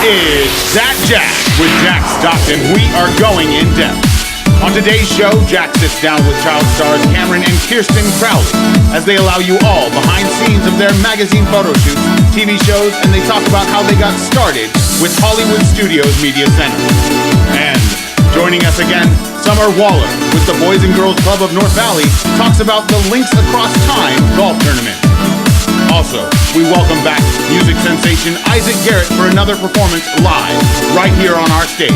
is That Jack with Jack Stockton. We are going in depth. On today's show, Jack sits down with child stars Cameron and Kirsten Crowley as they allow you all behind scenes of their magazine photo shoots, TV shows, and they talk about how they got started with Hollywood Studios Media Center. And joining us again, Summer Waller with the Boys and Girls Club of North Valley talks about the Links Across Time golf tournament. Also, we welcome back music sensation Isaac Garrett for another performance live right here on our stage.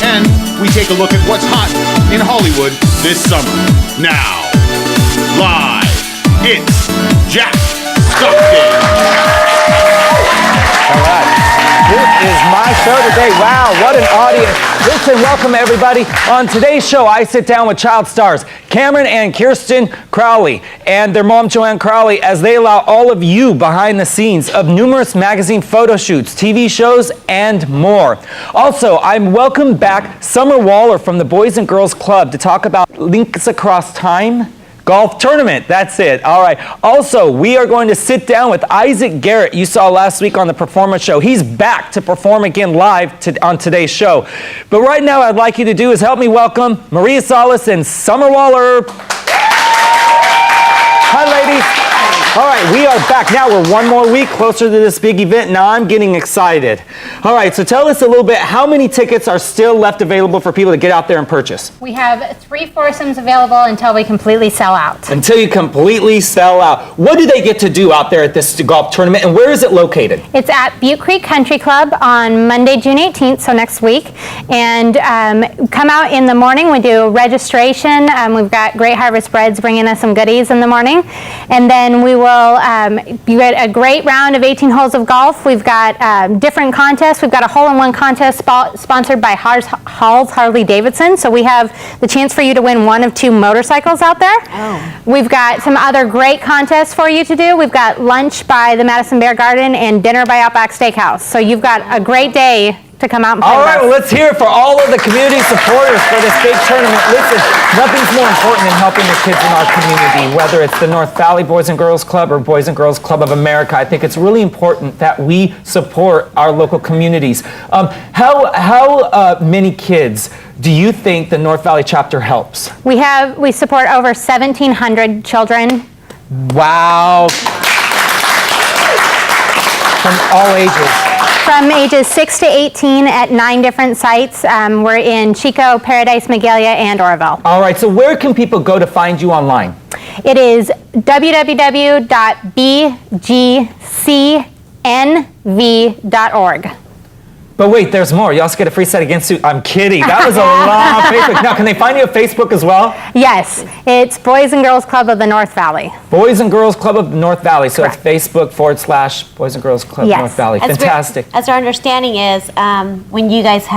And we take a look at what's hot in Hollywood this summer. Now, live, it's Jack Stockton. All right. This is my show today. Wow, what an audience. Listen, welcome everybody. On today's show, I sit down with child stars Cameron and Kirsten Crowley and their mom, Joanne Crowley, as they allow all of you behind the scenes of numerous magazine photo shoots, TV shows, and more. Also, I'm welcome back Summer Waller from the Boys and Girls Club to talk about Links Across Time golf tournament. That's it. All right. Also, we are going to sit down with Isaac Garrett. You saw last week on the Performance Show. He's back to perform again live on today's show. But right now, I'd like you to do is help me welcome Maria Salas and Summer Waller. Hi, ladies. All right, we are back. Now we're one more week closer to this big event. Now I'm getting excited. All right, so tell us a little bit, how many tickets are still left available for people to get out there and purchase? We have 3 foursomes available until we completely sell out. Until you completely sell out. What do they get to do out there at this golf tournament, and where is it located? It's at Butte Creek Country Club on Monday, June 18th, so next week. And come out in the morning. We do registration. We've got Great Harvest Breads bringing us some goodies in the morning. And then we will get a great round of 18 holes of golf. We've got different contests. We've got a hole-in-one contest sponsored by Hall's Harley Davidson. So we have the chance for you to win 1 of 2 motorcycles out there. Oh. We've got some other great contests for you to do. We've got lunch by the Madison Bear Garden and dinner by Outback Steakhouse. So you've got a great day to come out and play. All right, well, let's hear it for all of the community supporters for this big tournament. Listen, nothing's more important than helping the kids in our community, whether it's the North Valley Boys and Girls Club or Boys and Girls Club of America. I think it's really important that we support our local communities. How many kids do you think the North Valley chapter helps? We support over 1,700 children. Wow. From all ages. From ages 6 to 18 at 9 different sites. We're in Chico, Paradise, Magalia, and Oroville. All right, so where can people go to find you online? It is www.bgcnv.org. But wait, there's more. You also get a free set against suit. I'm kidding. That was a long Facebook. Now, can they find you on Facebook as well? Yes. It's Boys and Girls Club of the North Valley. Boys and Girls Club of the North Valley. So Correct. It's Facebook / Boys and Girls Club Yes. North Valley. Fantastic. As our understanding is, when you guys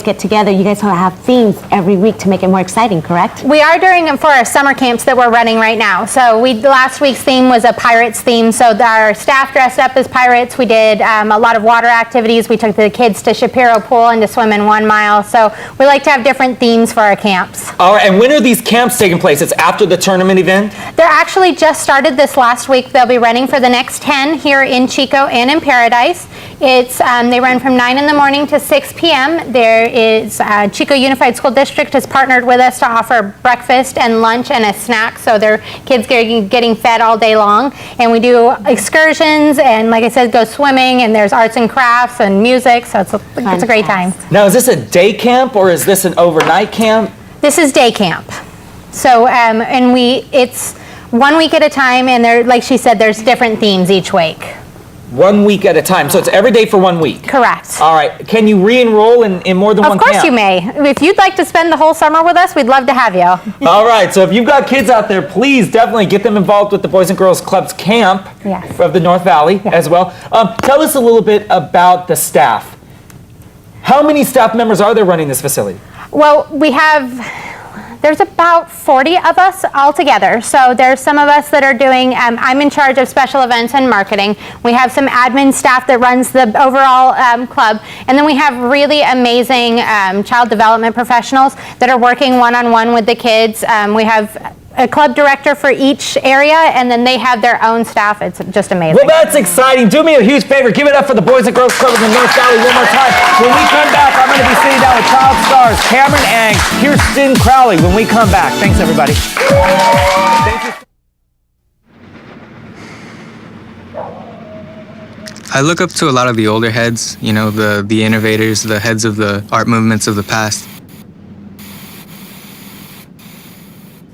get together, you guys have themes every week to make it more exciting, correct? We are doing them for our summer camps that we're running right now. So last week's theme was a pirates theme. So our staff dressed up as pirates. We did a lot of water activities. We took the kids to Shapiro Pool and to swim in 1 mile. So we like to have different themes for our camps. All right, and when are these camps taking place? It's after the tournament event? They're actually just started this last week. They'll be running for the next 10 here in Chico and in Paradise. They run from 9 in the morning to 6 p.m. There is Chico Unified School District has partnered with us to offer breakfast and lunch and a snack, so their kids getting fed all day long. And we do excursions and, like I said, go swimming, and there's arts and crafts and music, so it's a great time. Now, is this a day camp or is this an overnight camp? This is day camp. So, it's 1 week at a time, and like she said, there's different themes each week. 1 week at a time, so it's every day for 1 week? Correct. All right, can you re-enroll in more than one camp? Of course you may. If you'd like to spend the whole summer with us, we'd love to have you. All right, so if you've got kids out there, please definitely get them involved with the Boys and Girls Club's camp Yes. of the North Valley as well. Tell us a little bit about the staff. How many staff members are there running this facility? Well, there's about 40 of us all together. So there's some of us that are doing, I'm in charge of special events and marketing. We have some admin staff that runs the overall club. And then we have really amazing child development professionals that are working one-on-one with the kids. We have a club director for each area, and then they have their own staff. It's just amazing. Well, that's exciting. Do me a huge favor. Give it up for the Boys and Girls Club in the North Valley one more time. When we come back, I'm going to be sitting down with child stars Cameron and Kirsten Crowley when we come back. Thanks, everybody. Thank you. I look up to a lot of the older heads, you know, the innovators, the heads of the art movements of the past.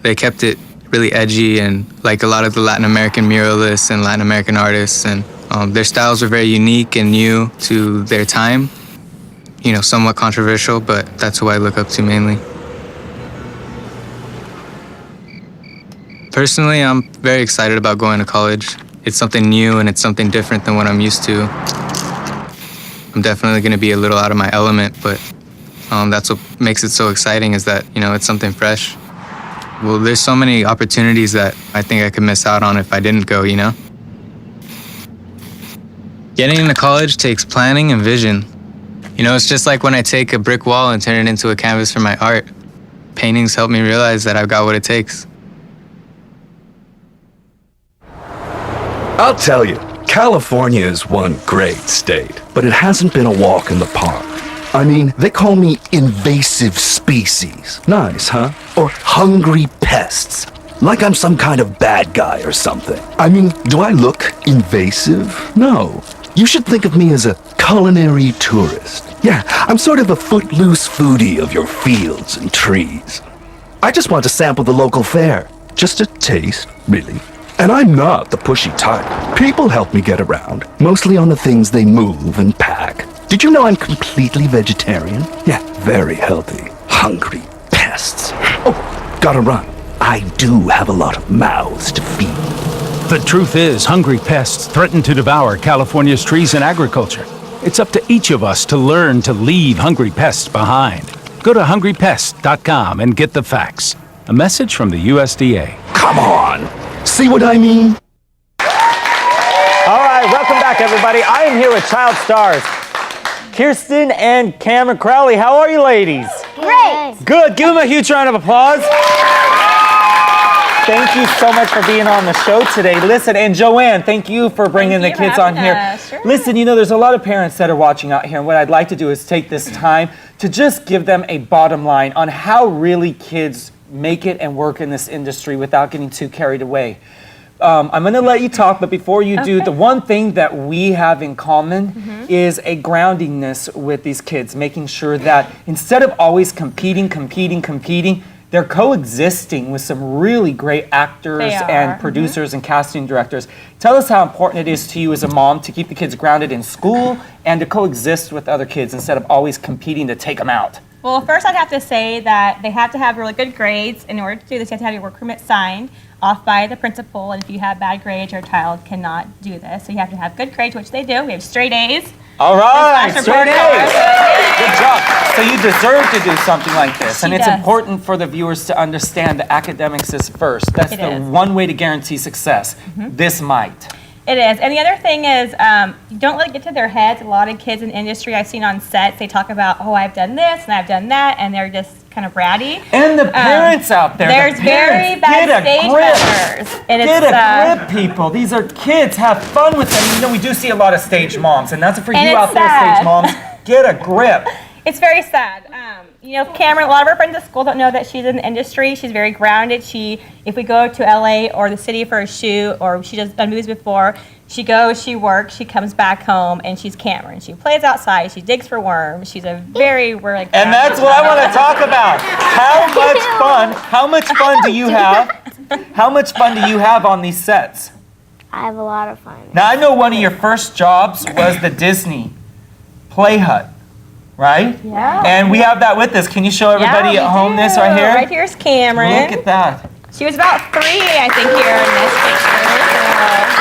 They kept it really edgy, and like a lot of the Latin American muralists and Latin American artists, and their styles were very unique and new to their time. You know, somewhat controversial, but that's who I look up to mainly. Personally, I'm very excited about going to college. It's something new and it's something different than what I'm used to. I'm definitely going to be a little out of my element, but that's what makes it so exciting, is that, you know, it's something fresh. Well, there's so many opportunities that I think I could miss out on if I didn't go, you know? Getting into college takes planning and vision. You know, it's just like when I take a brick wall and turn it into a canvas for my art. Paintings help me realize that I've got what it takes. I'll tell you, California is one great state, but it hasn't been a walk in the park. I mean, they call me invasive species. Nice, huh? Or hungry pests. Like I'm some kind of bad guy or something. I mean, do I look invasive? No. You should think of me as a culinary tourist. Yeah, I'm sort of a footloose foodie of your fields and trees. I just want to sample the local fare. Just a taste, really. And I'm not the pushy type. People help me get around, mostly on the things they move and pack. Did you know I'm completely vegetarian? Yeah, very healthy. Hungry pests. Oh, gotta run. I do have a lot of mouths to feed. The truth is, hungry pests threaten to devour California's trees and agriculture. It's up to each of us to learn to leave hungry pests behind. Go to hungrypest.com and get the facts. A message from the USDA. Come on. See what I mean? All right, welcome back, everybody. I am here with child stars Kirsten and Cameron Crowley. How are you, ladies? Great. Good. Give them a huge round of applause. Thank you so much for being on the show today. Listen, and Joanne, thank you for bringing the kids on here. Sure. Listen, you know, there's a lot of parents that are watching out here, and what I'd like to do is take this time to just give them a bottom line on how really kids make it and work in this industry without getting too carried away. I'm going to let you talk, but before you do, the one thing that we have in common is a groundingness with these kids, making sure that instead of always competing, they're coexisting with some really great actors and producers and casting directors. Tell us how important it is to you as a mom to keep the kids grounded in school and to coexist with other kids instead of always competing to take them out. Well, first I'd have to say that they have to have really good grades. In order to do this, you have to have your work permit signed off by the principal, and if you have bad grades, your child cannot do this. So you have to have good grades, which they do. We have straight A's. All right, straight A's. A's. Good job. So you deserve to do something like this, and She it's does. important for the viewers to understand that academics is first. That's It the is. one way to guarantee success. This might. It is. And the other thing is, you don't let it get to their heads. A lot of kids in the industry I've seen on sets, they talk about, oh, I've done this and I've done that, and they're just kind of bratty. And the parents out there, There's the parents, very bad get a stage grip. members. And Get it's, a grip, people. These are kids. Have fun with them. You know, we do see a lot of stage moms, and that's for you And it's out there, sad. stage moms. Get a grip. It's very sad. You know, Cameron, a lot of our friends at school don't know that she's in the industry. She's very grounded. If we go to LA or the city for a shoot, or she does done movies before, she goes, she works, she comes back home, and she's Cameron. She plays outside, she digs for worms. She's a very, really grounded. And that's what I want to talk about. How much fun do you have? How much fun do you have on these sets? I have a lot of fun. Now, I know one of your first jobs was the Disney Play Hut, right? Yeah. And we have that with us. Can you show everybody Yeah, at we home do. this right here? Right here's Cameron. Look at that. She was about 3, I think, here in this picture.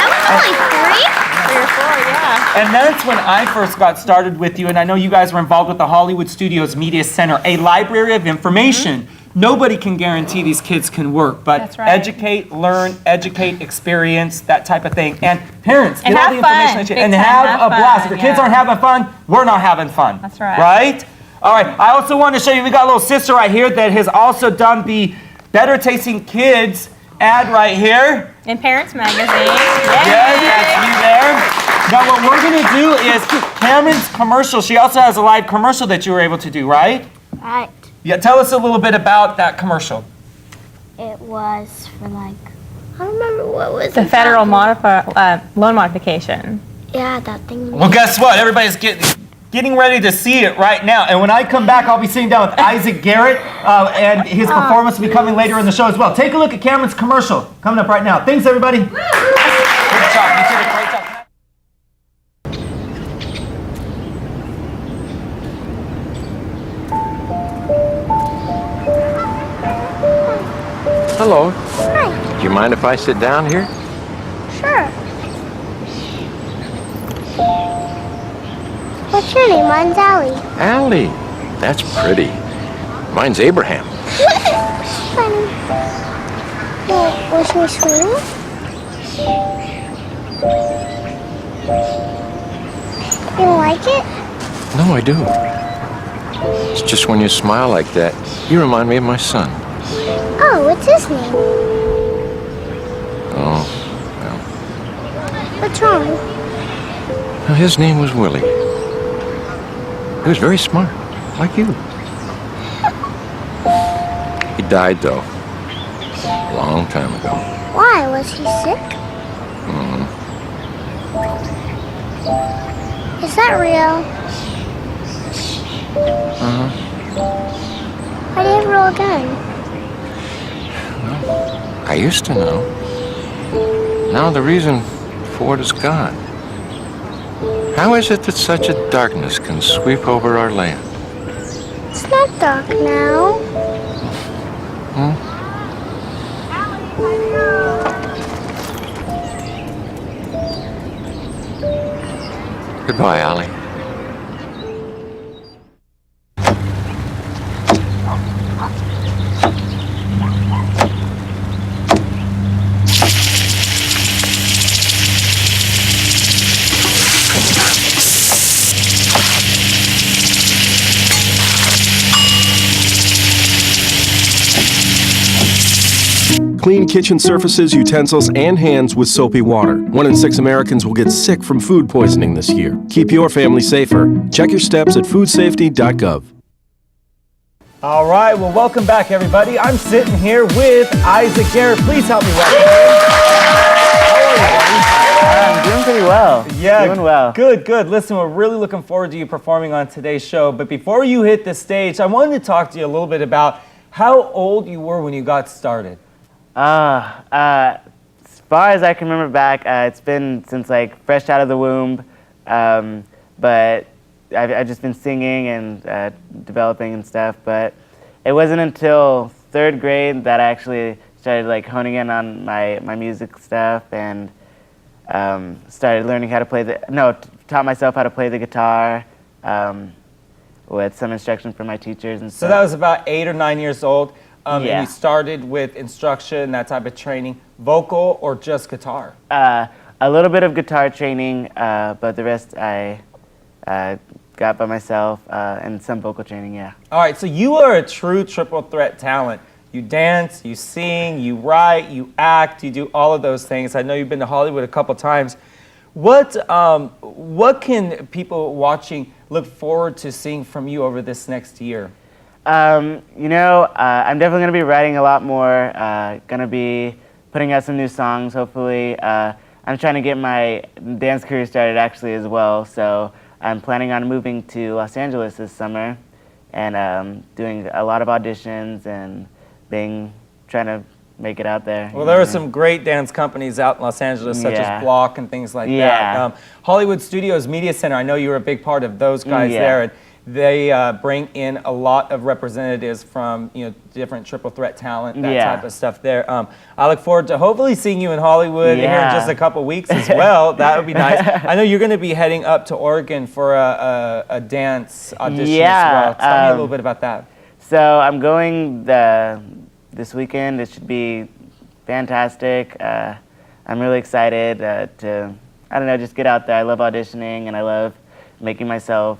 I was only 3 or 4, yeah. And that's when I first got started with you, and I know you guys were involved with the Hollywood Studios Media Center, a library of information. Nobody can guarantee these kids can work, but That's right. educate, learn, educate, experience, that type of thing. And parents, And get all have the information fun. that you, Big and time, have have a blast. fun, If the kids yeah. aren't having fun, we're not having fun. That's right. Right? All right, I also want to show you, we got a little sister right here that has also done the Better Tasting Kids ad right here. In Parents Magazine. Yes, that's you there. Now what we're gonna do is Cameron's commercial. She also has a live commercial that you were able to do, right? Right. Yeah, tell us a little bit about that commercial. It was for like, I don't remember what was The it. federal loan modification. Yeah, that thing. Well, guess what? Everybody's getting ready to see it right now. And when I come back, I'll be sitting down with Isaac Garrett, and his performance will be coming later in the show as well. Take a look at Cameron's commercial coming up right now. Thanks, everybody. Good job. You did a great job. Hello. Hi. Do you mind if I sit down here? Sure. What's your name? Mine's Allie. Allie. That's pretty. Mine's Abraham. Funny. Well, was we swing? You like it? No, I do. It's just when you smile like that, you remind me of my son. Oh, what's his name? Oh, What's wrong? well, his name was Willie. He was very smart, like you. He died, though, a long time ago. Why? Was he sick? Is that real? Why do you have a real gun? I used to know. Now the reason for it is gone. How is it that such a darkness can sweep over our land? It's not dark now. Goodbye, Allie. Clean kitchen surfaces, utensils, and hands with soapy water. 1 in 6 Americans will get sick from food poisoning this year. Keep your family safer. Check your steps at foodsafety.gov. All right, well, welcome back, everybody. I'm sitting here with Isaac Garrett. Please help me welcome him. I'm doing pretty well. Yeah, doing well. Good, good. Listen, we're really looking forward to you performing on today's show. But before you hit the stage, I wanted to talk to you a little bit about how old you were when you got started. As far as I can remember back, it's been since like fresh out of the womb. But I've just been singing and developing and stuff. But it wasn't until 3rd grade that I actually started like honing in on my music stuff and started learning how to play taught myself how to play the guitar with some instruction from my teachers and stuff. So that was about 8 or 9 years old. And Yeah. you started with instruction, that type of training, vocal or just guitar? A little bit of guitar training, but the rest I got by myself, and some vocal training, yeah. All right, so you are a true triple threat talent. You dance, you sing, you write, you act, you do all of those things. I know you've been to Hollywood a couple times. What can people watching look forward to seeing from you over this next year? I'm definitely going to be writing a lot more, going to be putting out some new songs, hopefully. I'm trying to get my dance career started actually as well, so I'm planning on moving to Los Angeles this summer and doing a lot of auditions and trying to make it out there. Well, there are some great dance companies out in Los Angeles, such as Block and things like that. Hollywood Studios Media Center, I know you were a big part of those guys there. And they bring in a lot of representatives from different triple threat talent, that type of stuff there. I look forward to hopefully seeing you in Hollywood here in just a couple weeks as well. That would be nice. I know you're going to be heading up to Oregon for a dance audition as well. Tell me a little bit about that. So I'm going this weekend. It should be fantastic. I'm really excited to, I don't know, just get out there. I love auditioning and I love making myself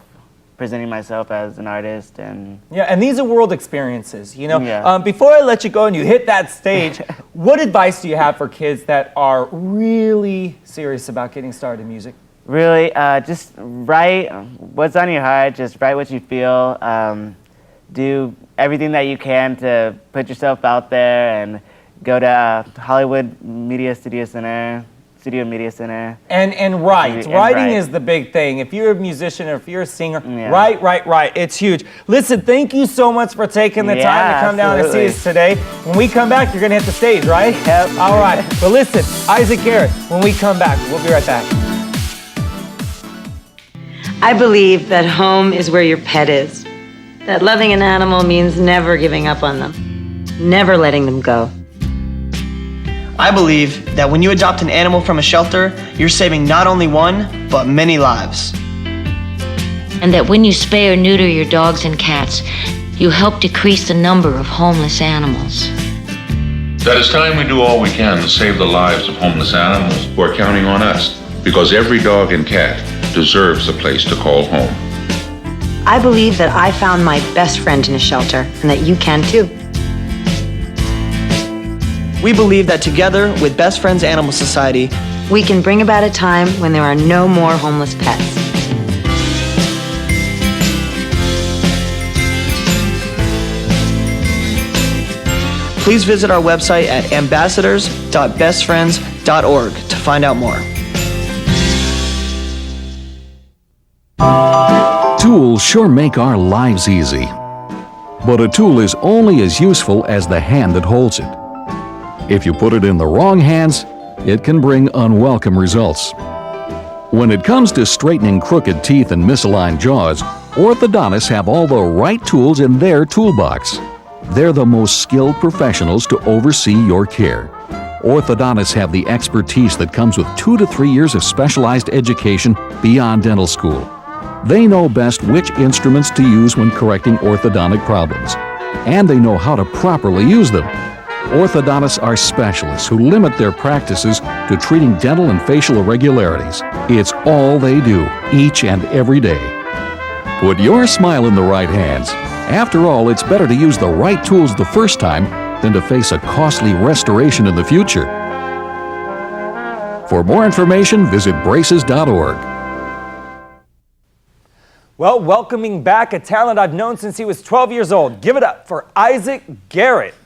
presenting myself as an artist. And Yeah, and these are world experiences, you know. Yeah. Before I let you go and you hit that stage, what advice do you have for kids that are really serious about getting started in music? really, just write what's on your heart. Just write what you feel. Do everything that you can to put yourself out there, and go to Hollywood Studio Media Center. And write. And Writing write. is the big thing. If you're a musician or if you're a singer, Yeah. write. It's huge. Listen, thank you so much for taking the time to Yeah, come down and see absolutely. us today. When we come back, you're going to hit the stage, right? Yep. All right. But listen, Isaac Garrett, when we come back, we'll be right back. I believe that home is where your pet is. That loving an animal means never giving up on them, never letting them go. I believe that when you adopt an animal from a shelter, you're saving not only one, but many lives. And that when you spay or neuter your dogs and cats, you help decrease the number of homeless animals. That it's time we do all we can to save the lives of homeless animals who are counting on us, because every dog and cat deserves a place to call home. I believe that I found my best friend in a shelter, and that you can too. We believe that together with Best Friends Animal Society, we can bring about a time when there are no more homeless pets. please visit our website at ambassadors.bestfriends.org to find out more. Tools sure make our lives easy. But a tool is only as useful as the hand that holds it. If you put it in the wrong hands, it can bring unwelcome results. When it comes to straightening crooked teeth and misaligned jaws, orthodontists have all the right tools in their toolbox. They're the most skilled professionals to oversee your care. Orthodontists have the expertise that comes with 2 to 3 years of specialized education beyond dental school. They know best which instruments to use when correcting orthodontic problems, and they know how to properly use them. Orthodontists are specialists who limit their practices to treating dental and facial irregularities. It's all they do, each and every day. Put your smile in the right hands. After all, it's better to use the right tools the first time than to face a costly restoration in the future. For more information, visit braces.org. Well, welcoming back a talent I've known since he was 12 years old. Give it up for Isaac Garrett.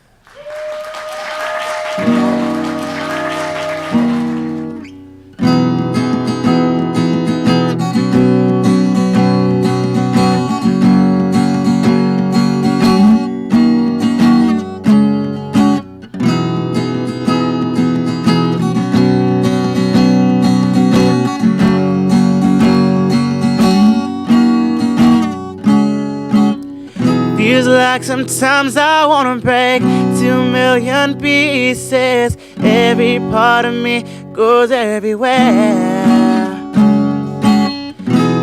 Feels like sometimes I wanna break 2,000,000 pieces. Every part of me goes everywhere.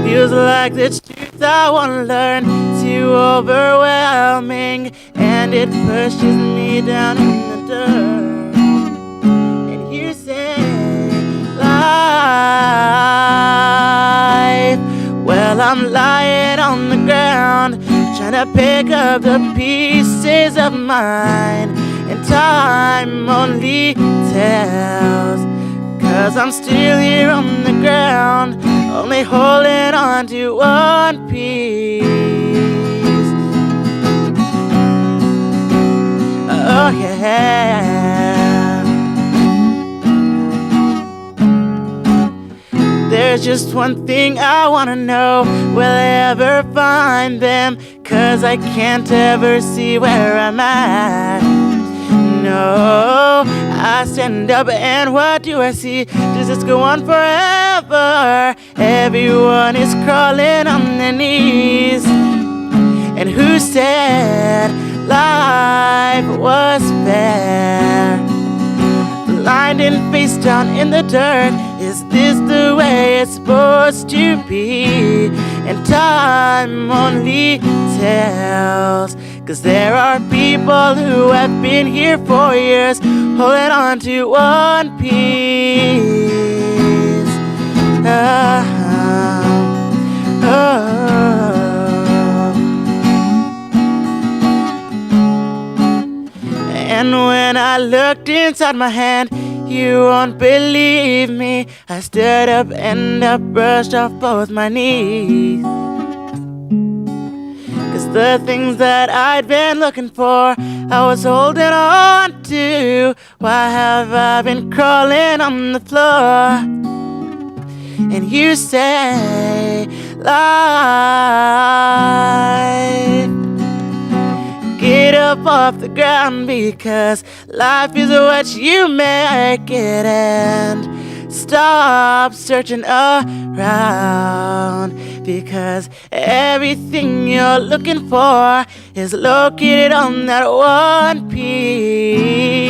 Feels like the truth I wanna learn too overwhelming, and it pushes me down in the dirt. And you say life, well, I'm lying on the ground, trying to pick up the pieces of mine, and time only tells, 'cause I'm still here on the ground, only holding on to one piece. Oh yeah. There's just one thing I wanna know, will I ever find them? 'Cause I can't ever see where I'm at. No, I stand up and what do I see? Does this go on forever? Everyone is crawling on their knees. And who said life was fair? Blind and face down in the dirt, is this the way it's supposed to be? And time only tells, 'cause there are people who have been here for years, holding on to one piece. Oh. I looked inside my hand, you won't believe me. I stood up and I brushed off both my knees. 'Cause the things that I'd been looking for, I was holding on to. Why have I been crawling on the floor? And you say life, get up off the ground, because life is what you make it, and stop searching around, because everything you're looking for is located on that one piece.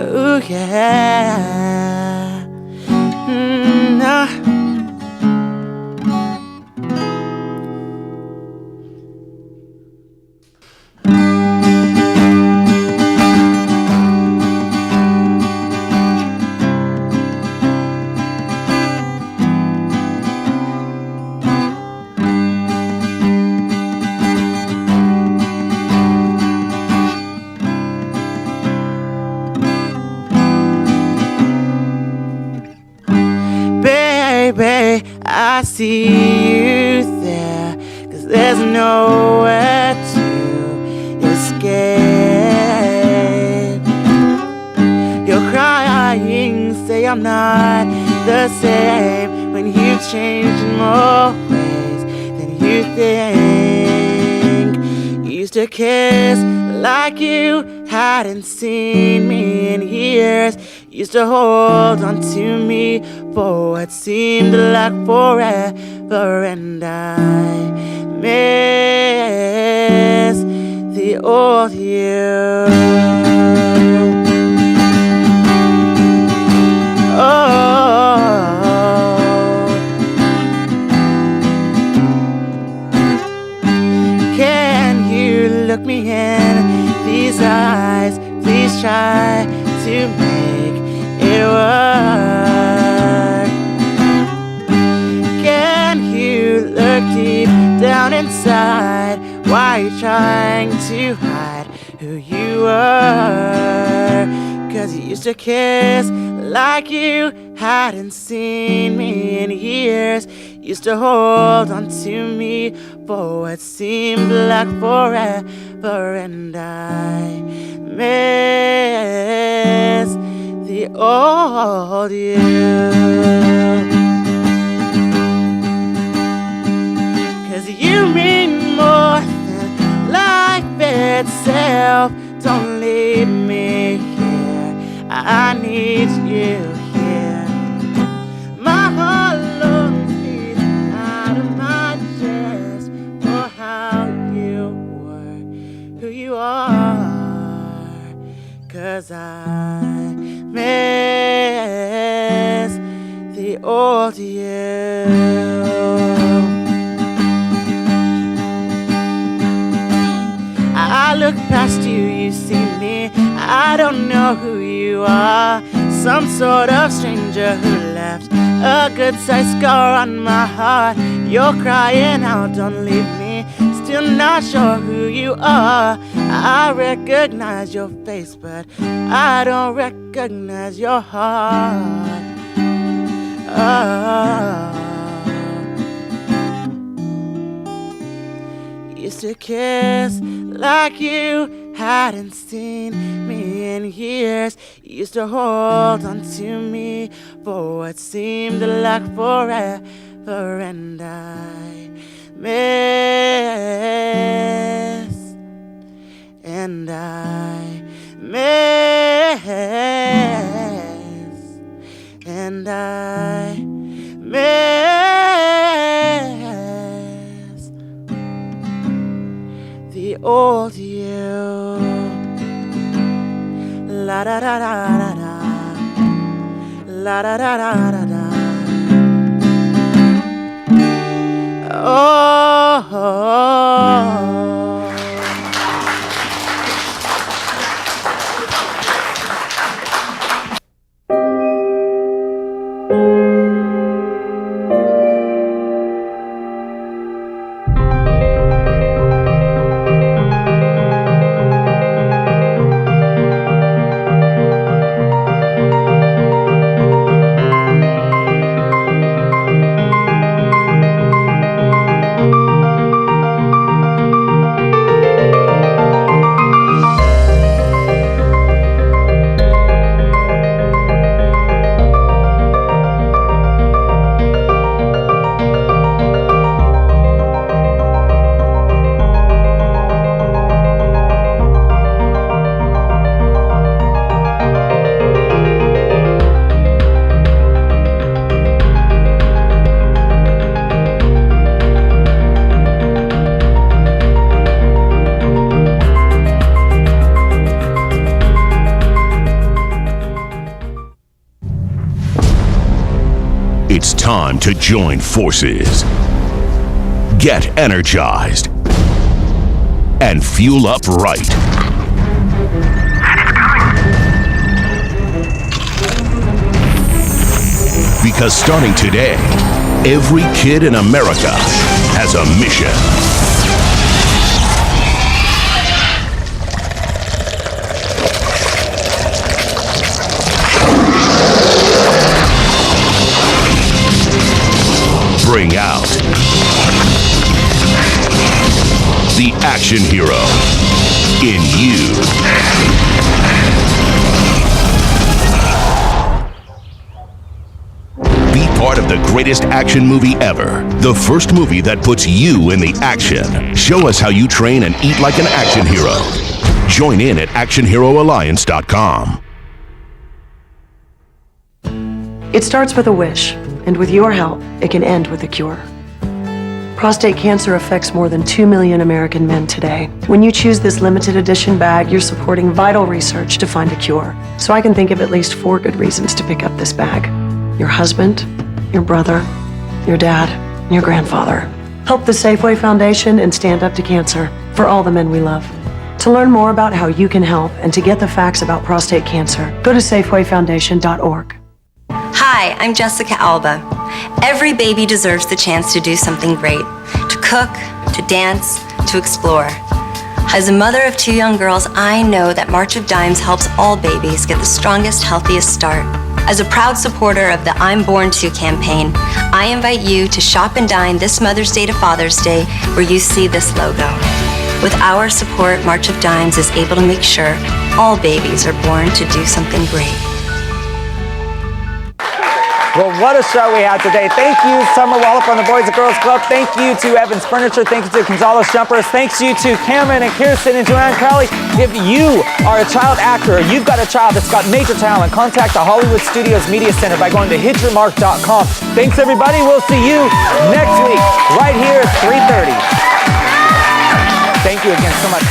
Ooh, yeah. Baby, I see you there, 'cause there's nowhere to escape. You're crying, say I'm not the same, when you've changed in more ways than you think. You used to kiss like you hadn't seen me in years. Used to hold on to me for what seemed like forever, and I miss the old you. Oh, can you look me in these eyes? Please try to make it work. Can you look deep down inside? Why are you trying to hide who you were? 'Cause you used to kiss like you hadn't seen me in years. Used to hold on to me for what seemed like forever, and I miss the old you. 'Cause you mean more than life itself. Don't leave me here, I need you here. My heart longs beat out of my chest for how you were, who you are. 'Cause I miss the old you. I look past you, you see me. I don't know who you are. Some sort of stranger who left a good-sized scar on my heart. You're crying out, don't leave me. Still not sure who you are. I recognize your face, but I don't recognize your heart. Oh. Used to kiss like you hadn't seen me in years. Used to hold on to me for what seemed like forever, and I miss, and I miss, and I miss the old you. La da da da da da, la da da da da da. Oh. time to join forces. Get energized and fuel up right. Because starting today, every kid in America has a mission. Bring out the action hero in you. Be part of the greatest action movie ever. The first movie that puts you in the action. Show us how you train and eat like an action hero. Join in at actionheroalliance.com. It starts with a wish, and with your help, it can end with a cure. Prostate cancer affects more than 2 million American men today. When you choose this limited edition bag, you're supporting vital research to find a cure. So I can think of at least 4 good reasons to pick up this bag. Your husband, your brother, your dad, and your grandfather. Help the Safeway Foundation and stand up to cancer for all the men we love. To learn more about how you can help and to get the facts about prostate cancer, go to safewayfoundation.org. Hi, I'm Jessica Alba. Every baby deserves the chance to do something great, to cook, to dance, to explore. As a mother of 2 young girls, I know that March of Dimes helps all babies get the strongest, healthiest start. As a proud supporter of the I'm Born To campaign, I invite you to shop and dine this Mother's Day to Father's Day where you see this logo. With our support, March of Dimes is able to make sure all babies are born to do something great. Well, what a show we had today. Thank you, Summer Wallach from the Boys and Girls Club. Thank you to Evans Furniture. Thank you to Gonzalez Jumpers. Thanks you to Cameron and Kirsten and Joanne Crowley. If you are a child actor or you've got a child that's got major talent, contact the Hollywood Studios Media Center by going to hityourmark.com. Thanks, everybody. We'll see you next week right here at 3:30. Thank you again so much.